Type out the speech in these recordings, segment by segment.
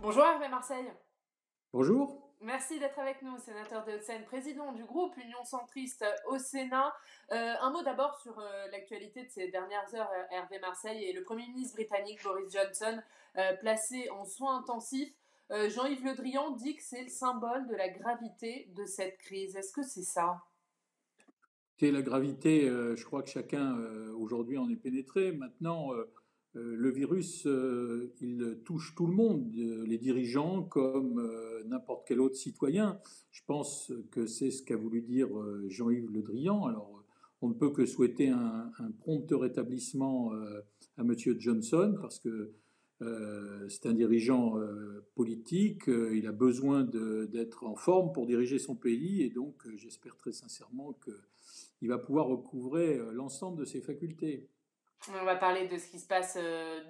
Bonjour Hervé Marseille. Bonjour. Merci d'être avec nous, sénateur des Hauts-de-Seine, président du groupe Union centriste au Sénat. Un mot d'abord sur l'actualité de ces dernières heures, Hervé Marseille, et le Premier ministre britannique Boris Johnson, placé en soins intensifs. Jean-Yves Le Drian dit que c'est le symbole de la gravité de cette crise. Est-ce que c'est ça? C'est la gravité, je crois que chacun aujourd'hui en est pénétré. Maintenant, le virus, il touche tout le monde, les dirigeants comme n'importe quel autre citoyen. Je pense que c'est ce qu'a voulu dire Jean-Yves Le Drian. Alors, on ne peut que souhaiter un prompt rétablissement à Monsieur Johnson parce que c'est un dirigeant politique. Il a besoin d'être en forme pour diriger son pays et donc j'espère très sincèrement que il va pouvoir recouvrer l'ensemble de ses facultés. On va parler de ce qui se passe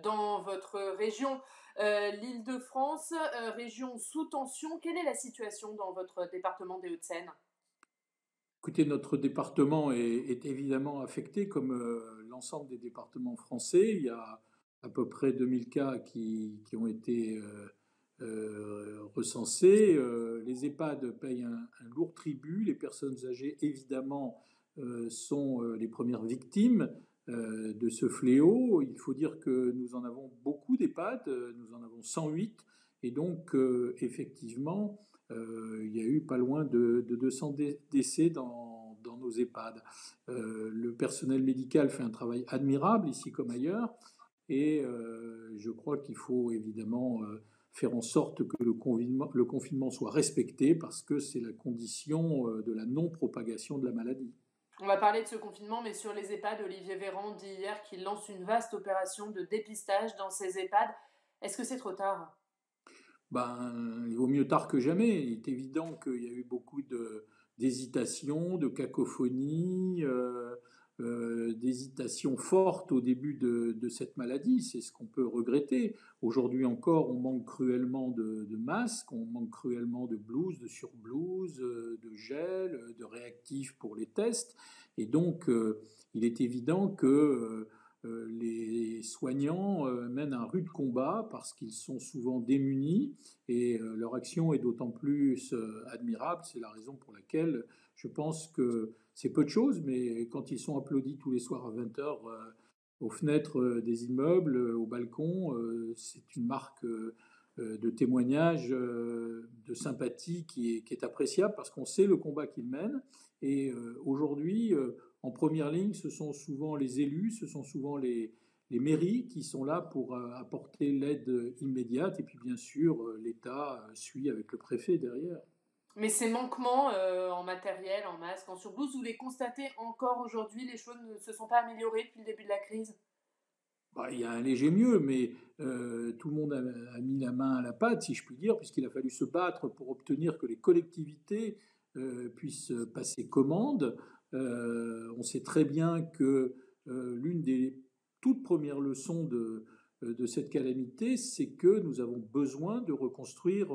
dans votre région, l'Île-de-France, région sous tension. Quelle est la situation dans votre département des Hauts-de-Seine? Écoutez, notre département est évidemment affecté comme l'ensemble des départements français. Il y a à peu près 2000 cas qui ont été recensés. Les EHPAD payent un lourd tribut. Les personnes âgées, évidemment, sont les premières victimes de ce fléau. Il faut dire que nous en avons beaucoup d'EHPAD, nous en avons 108, et donc effectivement, il y a eu pas loin de 200 décès dans nos EHPAD. Le personnel médical fait un travail admirable ici comme ailleurs, et je crois qu'il faut évidemment faire en sorte que le confinement soit respecté parce que c'est la condition de la non-propagation de la maladie. On va parler de ce confinement, mais sur les EHPAD, Olivier Véran dit hier qu'il lance une vaste opération de dépistage dans ces EHPAD. Est-ce que c'est trop tard? Ben, il vaut mieux tard que jamais. Il est évident qu'il y a eu beaucoup d'hésitations, de cacophonie, d'hésitations fortes au début de cette maladie. C'est ce qu'on peut regretter. Aujourd'hui encore, on manque cruellement de masques, on manque cruellement de blouses, de surblouses, de gel, de réactifs pour les tests. Et donc, il est évident que les soignants mènent un rude combat parce qu'ils sont souvent démunis et leur action est d'autant plus admirable. C'est la raison pour laquelle je pense que c'est peu de choses, mais quand ils sont applaudis tous les soirs à 20 heures aux fenêtres des immeubles, au balcon, c'est une marque de témoignage, de sympathie qui est appréciable parce qu'on sait le combat qu'ils mènent. Et aujourd'hui, en première ligne, ce sont souvent les élus, ce sont souvent les mairies qui sont là pour apporter l'aide immédiate. Et puis bien sûr, l'État suit avec le préfet derrière. Mais ces manquements en matériel, en masques, en surblouses, vous les constatez encore aujourd'hui? Les choses ne se sont pas améliorées depuis le début de la crise? Bah, il y a un léger mieux, mais tout le monde a mis la main à la pâte, si je puis dire, puisqu'il a fallu se battre pour obtenir que les collectivités puissent passer commande. On sait très bien que l'une des toutes premières leçons de cette calamité, c'est que nous avons besoin de reconstruire,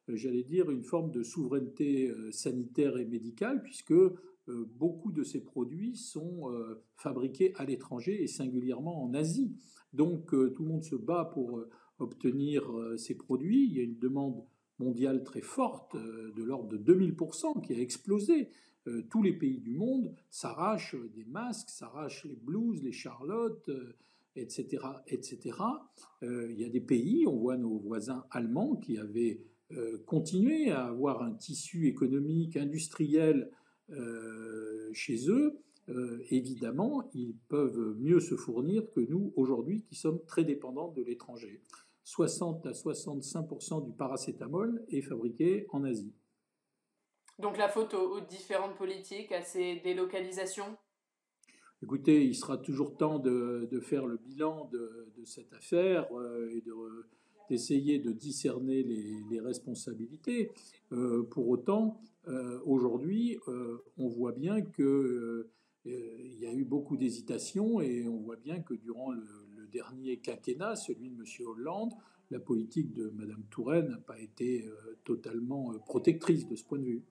j'allais dire, une forme de souveraineté sanitaire et médicale, puisque beaucoup de ces produits sont fabriqués à l'étranger et singulièrement en Asie. Donc tout le monde se bat pour obtenir ces produits. Il y a une demande mondiale très forte, de l'ordre de 2000%, qui a explosé. Tous les pays du monde s'arrachent des masques, s'arrachent les blouses, les charlottes, etc. etc. Il y a des pays, on voit nos voisins allemands qui avaient continué à avoir un tissu économique, industriel chez eux, évidemment, ils peuvent mieux se fournir que nous aujourd'hui qui sommes très dépendants de l'étranger. 60 à 65% du paracétamol est fabriqué en Asie. Donc la faute aux différentes politiques, à ces délocalisations? Écoutez, il sera toujours temps de faire le bilan de cette affaire et d'essayer de discerner les responsabilités. Pour autant, aujourd'hui, on voit bien que il y a eu beaucoup d'hésitations et on voit bien que durant le dernier quinquennat, celui de M. Hollande, la politique de Mme Touraine n'a pas été totalement protectrice de ce point de vue.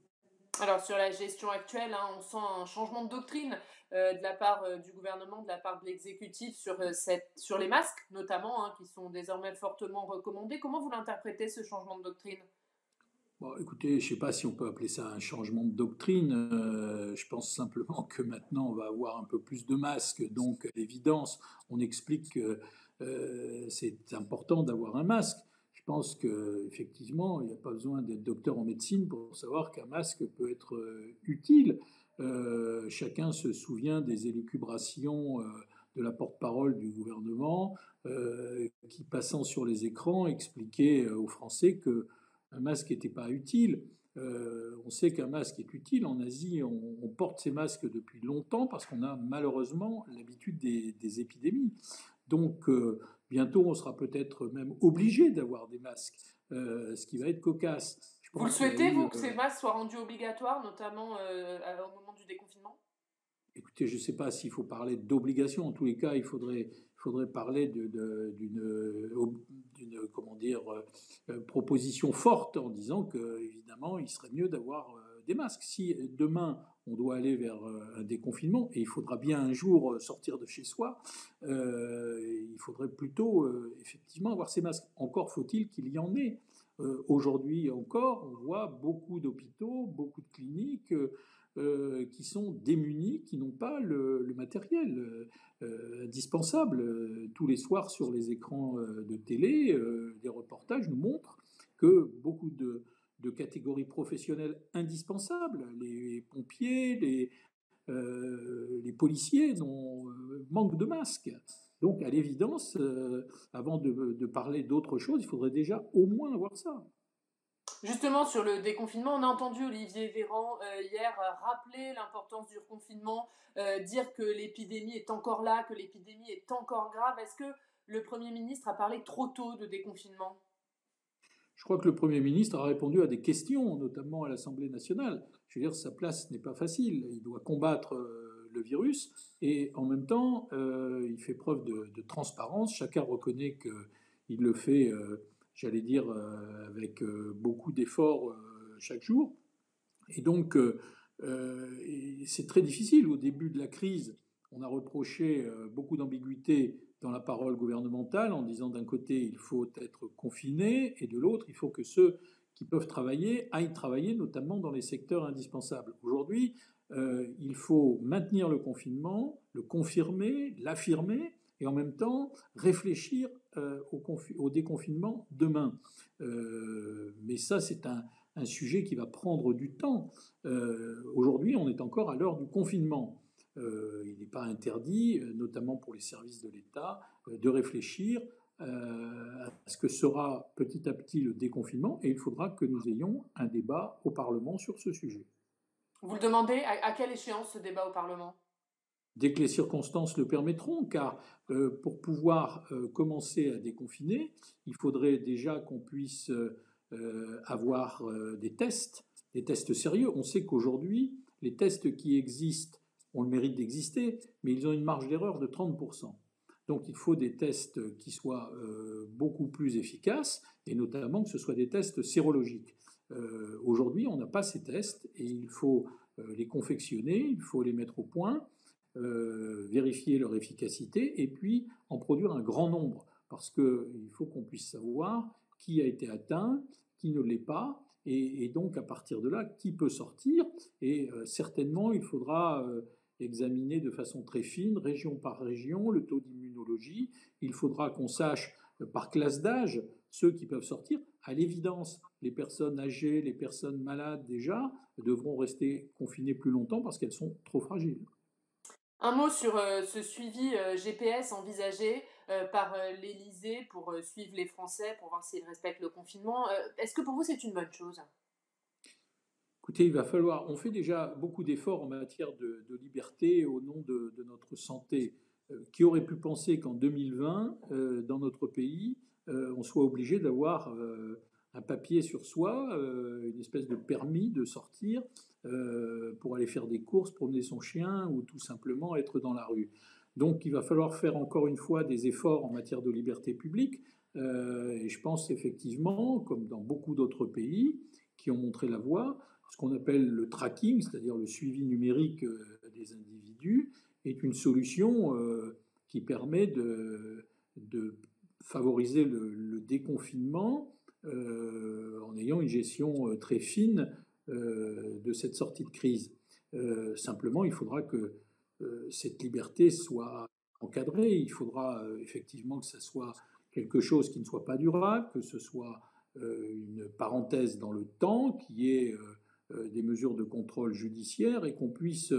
Alors sur la gestion actuelle, hein, on sent un changement de doctrine, de la part, du gouvernement, de la part de l'exécutif sur les masques notamment, hein, qui sont désormais fortement recommandés. Comment vous l'interprétez ce changement de doctrine? Bon, écoutez, je ne sais pas si on peut appeler ça un changement de doctrine. Je pense simplement que maintenant, on va avoir un peu plus de masques. Donc, à l'évidence, on explique que c'est important d'avoir un masque. Je pense qu'effectivement, il n'y a pas besoin d'être docteur en médecine pour savoir qu'un masque peut être utile. Chacun se souvient des élucubrations de la porte-parole du gouvernement qui, passant sur les écrans, expliquait aux Français que un masque n'était pas utile. On sait qu'un masque est utile. En Asie, on porte ces masques depuis longtemps parce qu'on a malheureusement l'habitude des épidémies. Donc, bientôt, on sera peut-être même obligé d'avoir des masques, ce qui va être cocasse. Je Vous le pense qu'il y a souhaitez, eu vous, que ces masques soient rendus obligatoires, notamment, au moment du déconfinement? Écoutez, je ne sais pas s'il faut parler d'obligation. En tous les cas, il faudrait parler d'une comment dire, proposition forte en disant que, évidemment, il serait mieux d'avoir des masques. Si demain, on doit aller vers un déconfinement, et il faudra bien un jour sortir de chez soi, il faudrait plutôt, effectivement, avoir ces masques. Encore faut-il qu'il y en ait. Aujourd'hui encore, on voit beaucoup d'hôpitaux, beaucoup de cliniques qui sont démunis, qui n'ont pas le matériel indispensable. Tous les soirs sur les écrans de télé, les reportages nous montrent que beaucoup de catégories professionnelles indispensables, les pompiers, les policiers, manquent de masques. Donc, à l'évidence, avant de parler d'autre chose, il faudrait déjà au moins avoir ça. Justement, sur le déconfinement, on a entendu Olivier Véran hier rappeler l'importance du reconfinement, dire que l'épidémie est encore là, que l'épidémie est encore grave. Est-ce que le Premier ministre a parlé trop tôt de déconfinement? Je crois que le Premier ministre a répondu à des questions, notamment à l'Assemblée nationale. Je veux dire, sa place n'est pas facile. Il doit combattre le virus et en même temps, il fait preuve de transparence. Chacun reconnaît qu'il le fait, j'allais dire, avec beaucoup d'efforts chaque jour. Et donc, c'est très difficile. Au début de la crise, on a reproché beaucoup d'ambiguïté dans la parole gouvernementale en disant d'un côté, il faut être confiné, et de l'autre, il faut que ceux qui peuvent travailler aillent travailler, notamment dans les secteurs indispensables. Aujourd'hui, il faut maintenir le confinement, le confirmer, l'affirmer, et en même temps réfléchir au déconfinement demain. Mais ça, c'est un sujet qui va prendre du temps. Aujourd'hui, on est encore à l'heure du confinement. Il n'est pas interdit, notamment pour les services de l'État, de réfléchir à ce que sera petit à petit le déconfinement et il faudra que nous ayons un débat au Parlement sur ce sujet. Vous le demandez à quelle échéance ce débat au Parlement? Dès que les circonstances le permettront, car pour pouvoir commencer à déconfiner, il faudrait déjà qu'on puisse avoir des tests sérieux. On sait qu'aujourd'hui, les tests qui existent ont le mérite d'exister, mais ils ont une marge d'erreur de 30%. Donc il faut des tests qui soient beaucoup plus efficaces, et notamment que ce soient des tests sérologiques. Aujourd'hui, on n'a pas ces tests, et il faut les confectionner, il faut les mettre au point, vérifier leur efficacité, et puis en produire un grand nombre, parce qu'il faut qu'on puisse savoir qui a été atteint, qui ne l'est pas, et donc à partir de là, qui peut sortir. Et certainement, il faudra examiner de façon très fine, région par région, le taux d'immunologie. Il faudra qu'on sache par classe d'âge ceux qui peuvent sortir. À l'évidence, les personnes âgées, les personnes malades déjà, devront rester confinées plus longtemps parce qu'elles sont trop fragiles. Un mot sur ce suivi GPS envisagé par l'Élysée pour suivre les Français, pour voir s'ils respectent le confinement. Est-ce que pour vous c'est une bonne chose? Écoutez, il va falloir, on fait déjà beaucoup d'efforts en matière de liberté au nom de notre santé. Qui aurait pu penser qu'en 2020, dans notre pays, on soit obligé d'avoir un papier sur soi, une espèce de permis de sortir pour aller faire des courses, promener son chien ou tout simplement être dans la rue. Donc il va falloir faire encore une fois des efforts en matière de liberté publique. Et je pense effectivement, comme dans beaucoup d'autres pays qui ont montré la voie, ce qu'on appelle le tracking, c'est-à-dire le suivi numérique des individus, est une solution qui permet de favoriser le déconfinement en ayant une gestion très fine de cette sortie de crise. Simplement, il faudra que cette liberté soit encadrée. Il faudra effectivement que ce soit quelque chose qui ne soit pas durable, que ce soit une parenthèse dans le temps, qui ait des mesures de contrôle judiciaire et qu'on puisse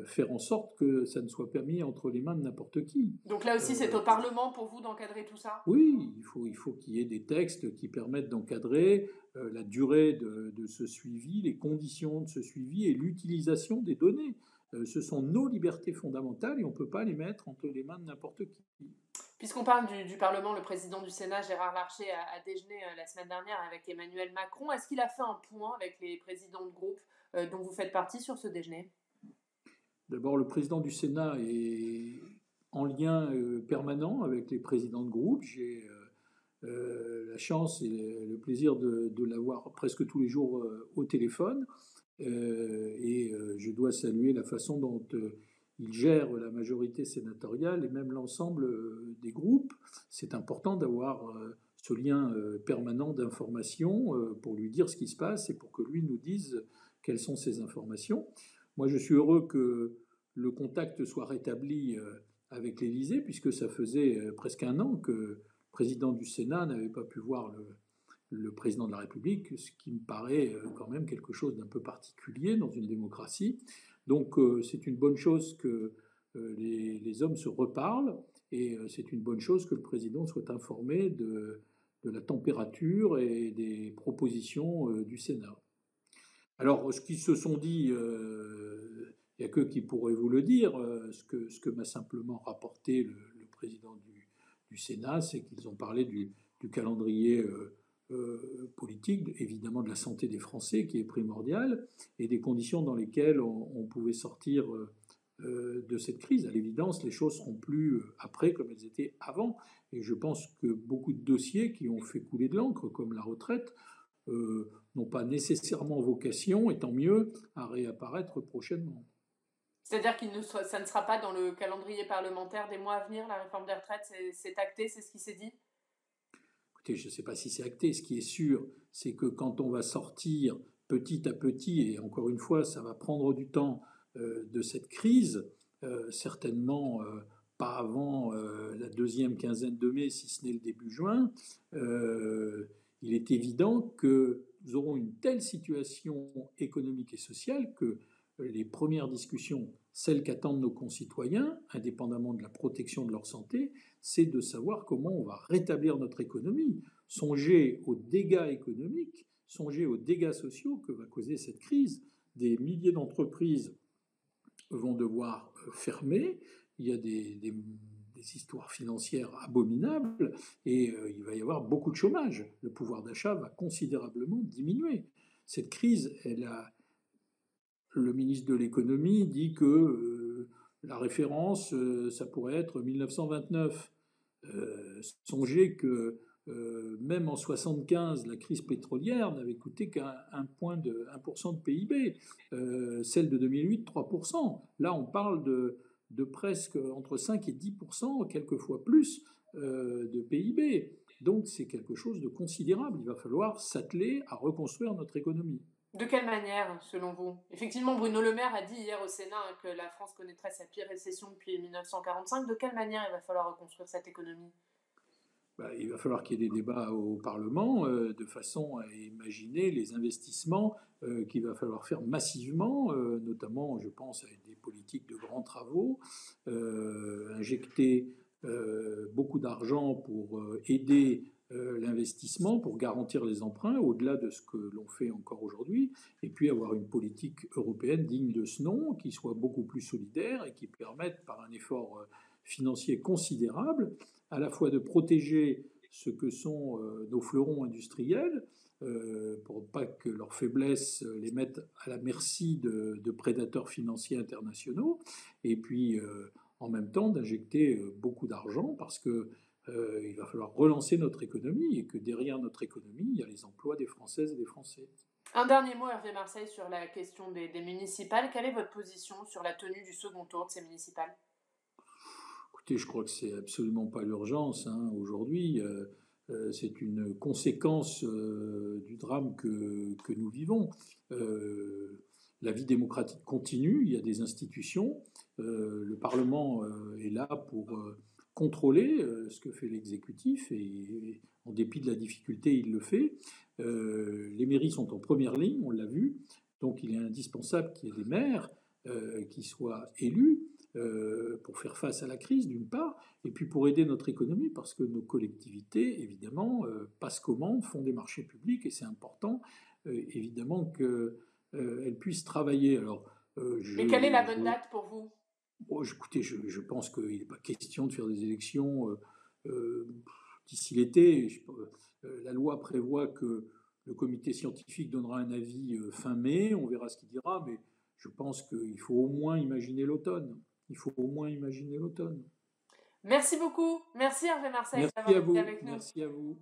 faire en sorte que ça ne soit pas mis entre les mains de n'importe qui. Donc là aussi, c'est au Parlement pour vous d'encadrer tout ça? Oui, il faut qu'il y ait des textes qui permettent d'encadrer la durée de ce suivi, les conditions de ce suivi et l'utilisation des données. Ce sont nos libertés fondamentales et on ne peut pas les mettre entre les mains de n'importe qui. Puisqu'on parle du Parlement, le président du Sénat, Gérard Larcher, a déjeuné la semaine dernière avec Emmanuel Macron. Est-ce qu'il a fait un point avec les présidents de groupe dont vous faites partie sur ce déjeuner? D'abord, le président du Sénat est en lien permanent avec les présidents de groupe. J'ai la chance et le plaisir de l'avoir presque tous les jours au téléphone. Et je dois saluer la façon dont il gère la majorité sénatoriale et même l'ensemble des groupes. C'est important d'avoir ce lien permanent d'information pour lui dire ce qui se passe et pour que lui nous dise quelles sont ces informations. Moi, je suis heureux que le contact soit rétabli avec l'Élysée, puisque ça faisait presque un an que le président du Sénat n'avait pas pu voir le président de la République, ce qui me paraît quand même quelque chose d'un peu particulier dans une démocratie. Donc c'est une bonne chose que les hommes se reparlent, et c'est une bonne chose que le président soit informé de la température et des propositions du Sénat. Alors, ce qu'ils se sont dit, il n'y a que qui pourraient vous le dire. Ce que m'a simplement rapporté le président du Sénat, c'est qu'ils ont parlé du calendrier politique, évidemment de la santé des Français, qui est primordiale, et des conditions dans lesquelles on pouvait sortir de cette crise. À l'évidence, les choses seront plus après comme elles étaient avant. Et je pense que beaucoup de dossiers qui ont fait couler de l'encre, comme la retraite, n'ont pas nécessairement vocation, et tant mieux, à réapparaître prochainement. C'est-à-dire que ça ne sera pas dans le calendrier parlementaire des mois à venir, la réforme des retraites, c'est acté, c'est ce qui s'est dit? Écoutez, je ne sais pas si c'est acté. Ce qui est sûr, c'est que quand on va sortir petit à petit, et encore une fois, ça va prendre du temps de cette crise, certainement pas avant la deuxième quinzaine de mai, si ce n'est le début juin, il est évident que nous aurons une telle situation économique et sociale que les premières discussions, celles qu'attendent nos concitoyens, indépendamment de la protection de leur santé, c'est de savoir comment on va rétablir notre économie. Songez aux dégâts économiques, songez aux dégâts sociaux que va causer cette crise. Des milliers d'entreprises vont devoir fermer. Il y a des histoires financières abominables et il va y avoir beaucoup de chômage. Le pouvoir d'achat va considérablement diminuer. Cette crise, le ministre de l'économie dit que la référence, ça pourrait être 1929. Songez que même en 1975, la crise pétrolière n'avait coûté qu'un 1% de PIB. Celle de 2008, 3%. Là, on parle de presque entre 5 et 10%, quelquefois plus, de PIB. Donc c'est quelque chose de considérable. Il va falloir s'atteler à reconstruire notre économie. De quelle manière, selon vous? Effectivement, Bruno Le Maire a dit hier au Sénat que la France connaîtrait sa pire récession depuis 1945. De quelle manière il va falloir reconstruire cette économie? Il va falloir qu'il y ait des débats au Parlement de façon à imaginer les investissements qu'il va falloir faire massivement, notamment, je pense, à des politiques de grands travaux, injecter beaucoup d'argent pour aider l'investissement, pour garantir les emprunts, au-delà de ce que l'on fait encore aujourd'hui, et puis avoir une politique européenne digne de ce nom, qui soit beaucoup plus solidaire et qui permette, par un effort financier considérable, à la fois de protéger ce que sont nos fleurons industriels, pour ne pas que leur faiblesse les mette à la merci de prédateurs financiers internationaux, et puis en même temps d'injecter beaucoup d'argent, parce que il va falloir relancer notre économie, et que derrière notre économie, il y a les emplois des Françaises et des Français. Un dernier mot, Hervé Marseille, sur la question des municipales. Quelle est votre position sur la tenue du second tour de ces municipales? Écoutez, je crois que c'est absolument pas l'urgence, hein, aujourd'hui. C'est une conséquence du drame que nous vivons. La vie démocratique continue, il y a des institutions. Le Parlement est là pour contrôler ce que fait l'exécutif et en dépit de la difficulté, il le fait. Les mairies sont en première ligne, on l'a vu. Donc il est indispensable qu'il y ait des maires qui soient élus pour faire face à la crise, d'une part, et puis pour aider notre économie, parce que nos collectivités, évidemment, passent commande, font des marchés publics, et c'est important, évidemment, qu'elles puissent travailler. Alors, Et quelle est la bonne date pour vous? bon, écoutez, je pense qu'il n'est pas question de faire des élections euh, d'ici l'été. La loi prévoit que le comité scientifique donnera un avis fin mai, on verra ce qu'il dira, mais je pense qu'il faut au moins imaginer l'automne. Il faut au moins imaginer l'automne. Merci beaucoup. Merci Hervé Marseille Merci d'avoir à été vous. avec nous. Merci à vous.